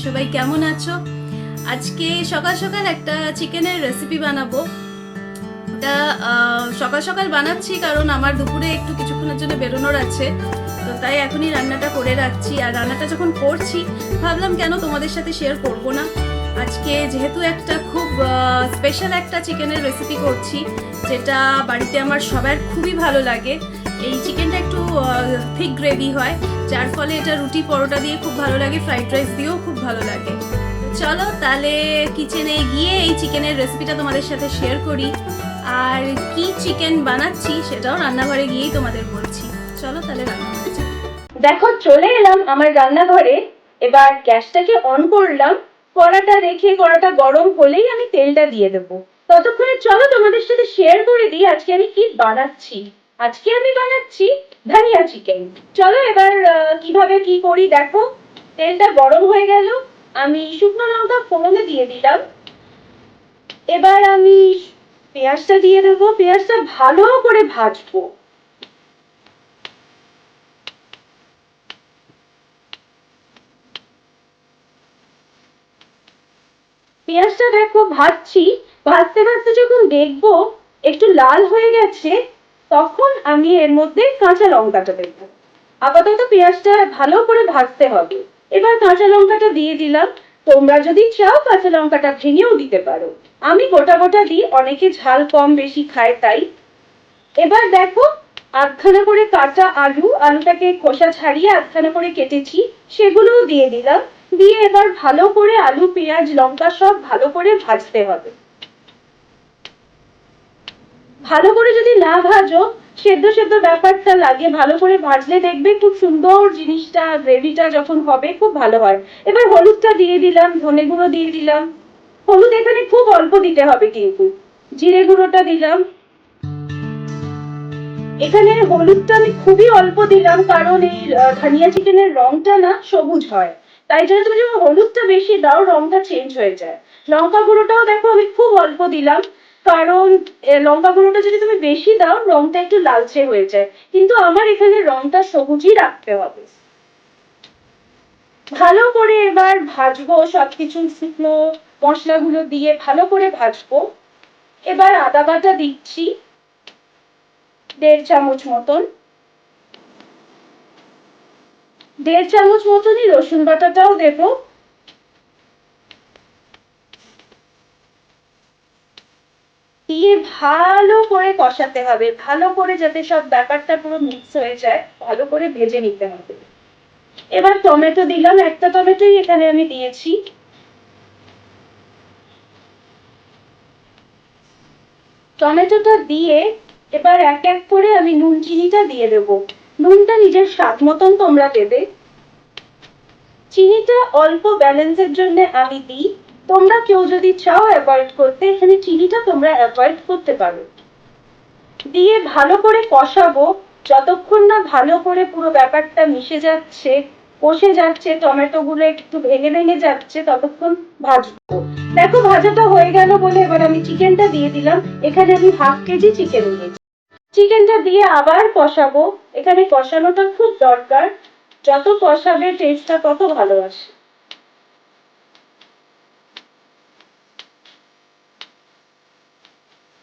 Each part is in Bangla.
সবাই কেমন আছো? আজকে সকাল সকাল একটা চিকেনের রেসিপি বানাবো। ওটা সকাল সকাল বানাচ্ছি কারণ আমার দুপুরে একটু কিছুক্ষণের জন্য বেরোনোর আছে, তো তাই এখনই রান্নাটা করে রাখছি। আর রান্নাটা যখন করছি ভাবলাম কেন তোমাদের সাথে শেয়ার করব না। আজকে যেহেতু একটা খুব স্পেশাল একটা চিকেনের রেসিপি করছি, যেটা বাড়িতে আমার সবার খুবই ভালো লাগে। এই চিকেনটা একটু থিক গ্রেভি হয়, যার ফলে এটা রুটি পরোটা দিয়ে খুব ভালো লাগে, ফ্রাইড রাইস দিয়েও খুব ভালো লাগে। চলো তাহলে কিচেনে গিয়ে এই চিকেনের রেসিপিটা তোমাদের সাথে শেয়ার করি, আর কি চিকেন বানাচ্ছি সেটাও রান্নাঘরে গিয়েই তোমাদের বলছি। চলো তাহলে রান্নাঘরে যাই। দেখো চলে এলাম আমার রান্নাঘরে। এবার গ্যাসটাকে অন করলাম, কড়াটা রেখে কড়াটা গরম হলেই আমি তেলটা দিয়ে দেবো। ততক্ষণে চলো তোমাদের সাথে শেয়ার করে দিই আজকে আমি কি বানাচ্ছি। আজকে আমি বানাচ্ছি ধনিয়া চিকেন। চলো এবার কিভাবে কি করি দেখো। তেলটা গরম হয়ে গেল, আমি শুকনো লঙ্কা ফোড়নে দিয়ে দিলাম। এবার আমি পেঁয়াজটা দিয়ে দেবো, পেঁয়াজটা ভালো করে ভাজবো। পেঁয়াজটা দেখো ভাজছি, ভাজতে ভাজতে যখন দেখবো একটু লাল হয়ে গেছে, তখন আমি এর মধ্যে কাঁচা লঙ্কাটা দেবো। আপাতত পেঁয়াজটা ভালো করে ভাজতে হবে। এবার কাঁচা লঙ্কাটা দিয়ে দিলাম। তোমরা যদি চাও কাঁচা লঙ্কাটা ভেঙেও দিতে পারো, আমি গোটা গোটা দিই, অনেকে ঝাল কম বেশি খায় তাই। এবার দেখো আধখানা করে কাঁচা আলুটাকে খোসা ছাড়িয়ে আধখানা করে কেটেছি, সেগুলোও দিয়ে দিলাম। দিয়ে এবার ভালো করে আলু পেঁয়াজ লঙ্কা সব ভালো করে ভাজতে হবে। ভালো করে যদি না ভাজো, সেদ্ধ সেদ্ধ ব্যাপারটা লাগে, ভালো করে ভাজলে দেখবে খুব সুন্দর জিনিসটা, গ্রেভিটা যখন হবে খুব ভালো হয়। এবার হলুদটা দিয়ে দিলাম, ধনে গুঁড়ো দিয়ে দিলাম। হলুদ এখানে খুব অল্প দিতে হবে কিন্তু। জিরে গুঁড়োটা দিলাম। এখানে হলুদটা আমি খুবই অল্প দিলাম, কারণ এই ধনিয়া চিকেনের রংটা না সবুজ হয়, তাই জন্য তুমি যখন হলুদটা বেশি দাও রংটা চেঞ্জ হয়ে যায়। লঙ্কা গুঁড়োটাও দেখো আমি খুব অল্প দিলাম, কারণ লঙ্কা গুঁড়োটা যদি তুমি বেশি দাও রংটা একটু লালচে হয়ে যায়, কিন্তু আমার এখানে রংটা সবুজই রাখতে হবে। ভালো করে এবার ভাজবো, সবকিছু শুকনো মশলাগুলো দিয়ে ভালো করে ভাজবো। এবার আদা বাটা দিচ্ছি 1.5 চামচ মতন, 1.5 চামচ মতনই রসুন বাটাটাও দেবো। দিয়ে ভালো করে কষাতে হবে, ভালো করে যাতে সব ব্যাপারটা পুরো মিক্স হয়ে যায়, ভালো করে ভেজে নিতে হবে। এবার টমেটো দিলাম, একটা টমেটোই এখানে আমি দিয়েছি। টমেটোটা দিয়ে এবার এক এক করে আমি নুন চিনিটা দিয়ে দেবো। নুনটা নিজের স্বাদ মতন তোমরা দেবে। চিনিটা অল্প ব্যালেন্সের জন্য আমি দিই, তোমরা কেউ যদি চাও অ্যাভয়েড করতে, এখানে চিনিটা তোমরা অ্যাভয়েড করতে পারো। দিয়ে ভালো করে কষাবো, যতক্ষণ না ভালো করে পুরো ব্যাপারটা মিশে যাচ্ছে, কষে যাচ্ছে, টমেটো গুলো একটু ভেঙে ভেঙে যাচ্ছে, ততক্ষণ ভাজবো। দেখো ভাজাটা হয়ে গেল বলে এবার আমি চিকেনটা দিয়ে দিলাম। এখানে আমি 1/2 কেজি চিকেন নিয়েছি। চিকেনটা দিয়ে আবার কষাবো। এখানে কষানোটা খুব দরকার, যত কষাবে টেস্টটা তত ভালো আসে।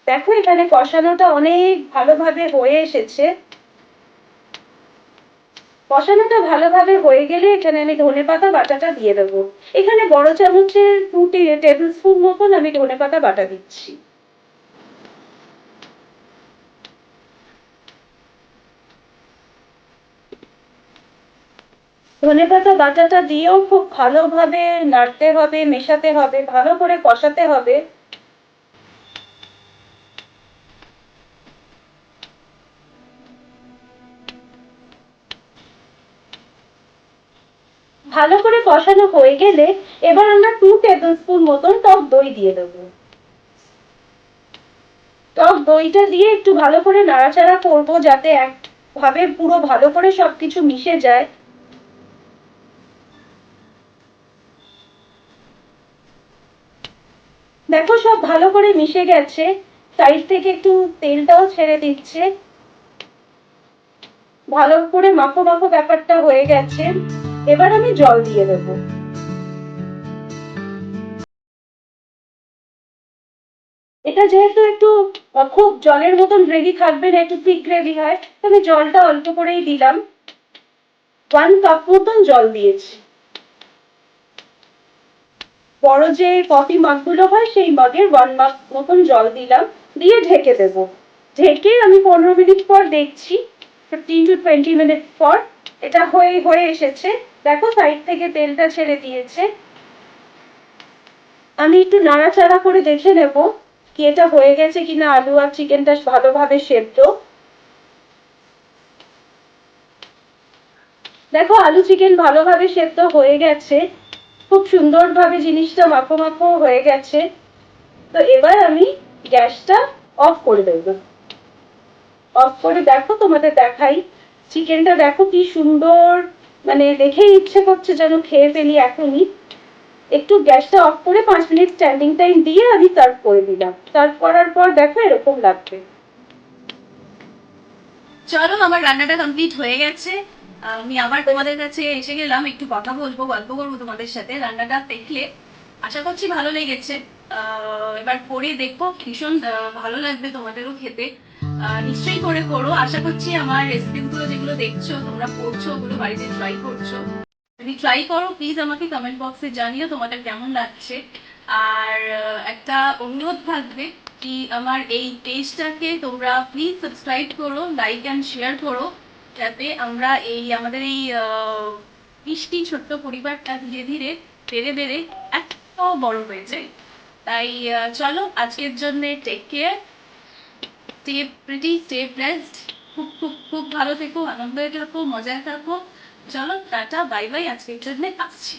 দেখো এখানে কষানোটা অনেক ভালোভাবে হয়ে এসেছে। কষানোটা ভালোভাবে হয়ে গেলে এখানে আমি ধনেপাতা বাটাটা দিয়ে দেবো। এখানে বড় চামচের 2 টেবিল স্পুন মতন আমি ধনেপাতা বাটা দিচ্ছি। ধনেপাতা বাটাটা দিয়েও খুব ভালোভাবে নাড়তে হবে, মেশাতে হবে, ভালো করে কষাতে হবে। ভালো করে কষানো হয়ে গেলে এবার আমরা 2 টেবিল স্পুন মতন টক দই দিয়ে দেবো। টক দইটা দিয়ে একটু ভালো করে নাড়াচাড়া করবো, যাতে একভাবে পুরো ভালো করে সবকিছু মিশে যায়। দেখো সব ভালো করে মিশে গেছে, সাইড থেকে একটু তেলটাও ছেড়ে দিচ্ছে, ভালো করে মাখো মাখো ব্যাপারটা হয়ে গেছে। এবার আমি জল দিয়ে দেবো। খুব জলের মতন গ্রেভি থাকবে না, একটু থিক গ্রেভি হয়। আমি জলটা অল্প করেই দিলাম, 1 কাপ মতন জল দিয়েছি। বড় যে কফি মাগগুলো হয় সেই মগের 1 মাগ মতন জল দিলাম, দিয়ে ঢেকে দেবো। ঢেকে আমি 15 মিনিট পর দেখছি, 15 to 20 মিনিট পর এটা হয়ে এসেছে। দেখো সাইড থেকে তেলটা ছেড়ে দিয়েছে। আমি একটু নাড়াচাড়া করে দেখে নেব কি এটা হয়ে গেছে কিনা, আলু আর চিকেনটা ভালোভাবে সেদ্ধ। দেখো আলু চিকেন ভালোভাবে সেদ্ধ হয়ে গেছে, খুব সুন্দরভাবে জিনিসটা মাখো মাখো হয়ে গেছে। তো এবার আমি গ্যাসটা অফ করে দেবো। অফ করে দেখো, তোমাদের দেখাই চিকেনটা, দেখো কি সুন্দর, মানে দেখেই ইচ্ছে করছে যেন খেয়ে ফেলি এখনই। একটু গ্যাসটা অফ করে 5 মিনিট স্ট্যান্ডিং টাইম দিয়ে আমি সার্ভ করে দিলাম। সার্ভ করার পর দেখো এরকম লাগবে। চলো, আমার রান্নাটা কমপ্লিট হয়ে গেছে। আমি আবার তোমাদের কাছে এসে গেলাম, একটু কথা বলবো, গল্প করবো তোমাদের সাথে। রান্নাটা দেখলে আশা করছি ভালো লেগেছে। এবার করে দেখবো, ভীষণ ভালো লাগবে তোমাদেরও খেতে। নিশ্চয়ই করে করো। আশা করছি আমার রেসিপিগুলো যেগুলো দেখছো তোমরা করছো, ওগুলো বাড়িতে ট্রাই করছো। যদি ট্রাই করো প্লিজ আমাকে কমেন্ট বক্সে জানিও তোমাদের কেমন লাগছে। আর একটা অনুরোধ থাকবে কি, আমার এই পেজটাকে তোমরা প্লিজ সাবস্ক্রাইব করো, লাইক অ্যান্ড শেয়ার করো, যাতে আমরা আমাদের এই মিষ্টি ছোট্ট পরিবারটা ধীরে ধীরে বেড়ে বেড়ে এত বড় হয়ে যায়। তাই চলো, আজকের জন্য take care, stay pretty, stay blessed. খুব খুব খুব ভালো থেকো, আনন্দে থাকো, মজায় থাকো। চলো টাটা, বাই বাই, আজকের জন্য আসছি।